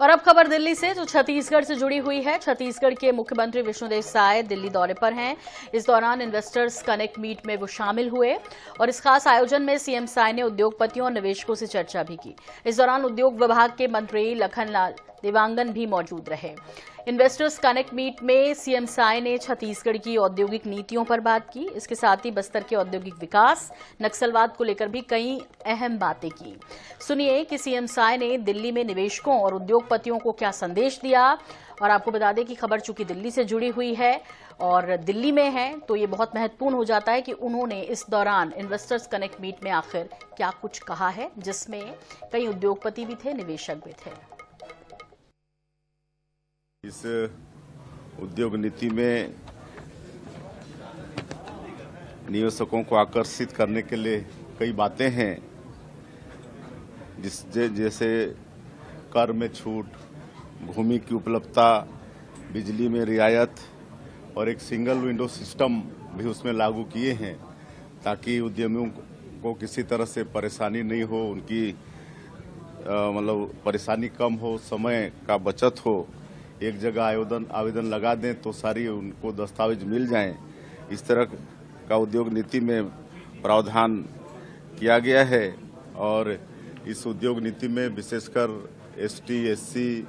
और अब खबर दिल्ली से, जो छत्तीसगढ़ से जुड़ी हुई है। छत्तीसगढ़ के मुख्यमंत्री विष्णुदेव साय दिल्ली दौरे पर हैं। इस दौरान इन्वेस्टर्स कनेक्ट मीट में वो शामिल हुए और इस खास आयोजन में सीएम साय ने उद्योगपतियों और निवेशकों से चर्चा भी की। इस दौरान उद्योग विभाग के मंत्री लखनलाल देवांगन भी मौजूद रहे। इन्वेस्टर्स कनेक्ट मीट में सीएम साय ने छत्तीसगढ़ की औद्योगिक नीतियों पर बात की। इसके साथ ही बस्तर के औद्योगिक विकास, नक्सलवाद को लेकर भी कई अहम बातें की। सुनिए कि सीएम साय ने दिल्ली में निवेशकों और उद्योगपतियों को क्या संदेश दिया। और आपको बता दें कि खबर चूंकि दिल्ली से जुड़ी हुई है और दिल्ली में है, तो ये बहुत महत्वपूर्ण हो जाता है कि उन्होंने इस दौरान इन्वेस्टर्स कनेक्ट मीट में आखिर क्या कुछ कहा है, जिसमें कई उद्योगपति भी थे, निवेशक भी थे। इस उद्योग नीति में निवेशकों को आकर्षित करने के लिए कई बातें हैं, जैसे कर में छूट, भूमि की उपलब्धता, बिजली में रियायत और एक सिंगल विंडो सिस्टम भी उसमें लागू किए हैं, ताकि उद्यमियों को किसी तरह से परेशानी नहीं हो, उनकी मतलब परेशानी कम हो, समय का बचत हो। एक जगह आवेदन लगा दें तो सारी उनको दस्तावेज मिल जाएं। इस तरह का उद्योग नीति में प्रावधान किया गया है। और इस उद्योग नीति में विशेषकर एसटी, एससी,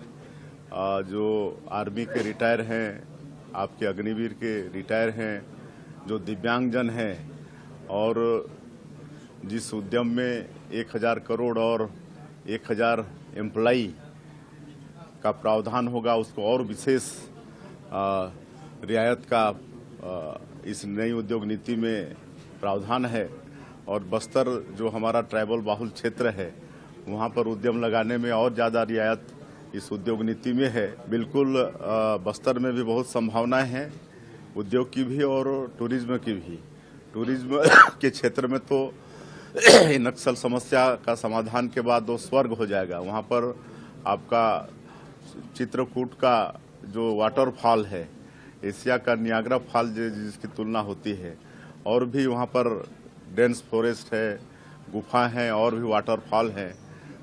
जो आर्मी के रिटायर हैं, आपके अग्निवीर के रिटायर हैं, जो दिव्यांगजन हैं, और जिस उद्यम में 1000 करोड़ और 1000 एम्प्लॉई का प्रावधान होगा, उसको और विशेष रियायत का इस नई उद्योग नीति में प्रावधान है। और बस्तर जो हमारा ट्राइबल बाहुल क्षेत्र है, वहाँ पर उद्यम लगाने में और ज़्यादा रियायत इस उद्योग नीति में है। बिल्कुल बस्तर में भी बहुत संभावनाएं हैं, उद्योग की भी और टूरिज्म की भी। टूरिज्म के क्षेत्र में तो नक्सल समस्या का समाधान के बाद वो स्वर्ग हो जाएगा। वहाँ पर आपका चित्रकूट का जो वाटरफॉल है, एशिया का नियाग्रा फॉल जिसकी तुलना होती है, और भी वहाँ पर डेंस फॉरेस्ट है, गुफा हैं, और भी वाटरफॉल हैं।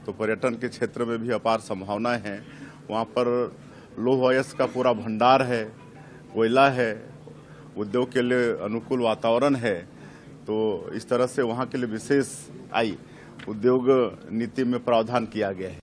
तो पर्यटन के क्षेत्र में भी अपार संभावनाएं हैं। वहाँ पर लौह अयस्क का पूरा भंडार है, कोयला है, उद्योग के लिए अनुकूल वातावरण है। तो इस तरह से वहाँ के लिए विशेष उद्योग नीति में प्रावधान किया गया है।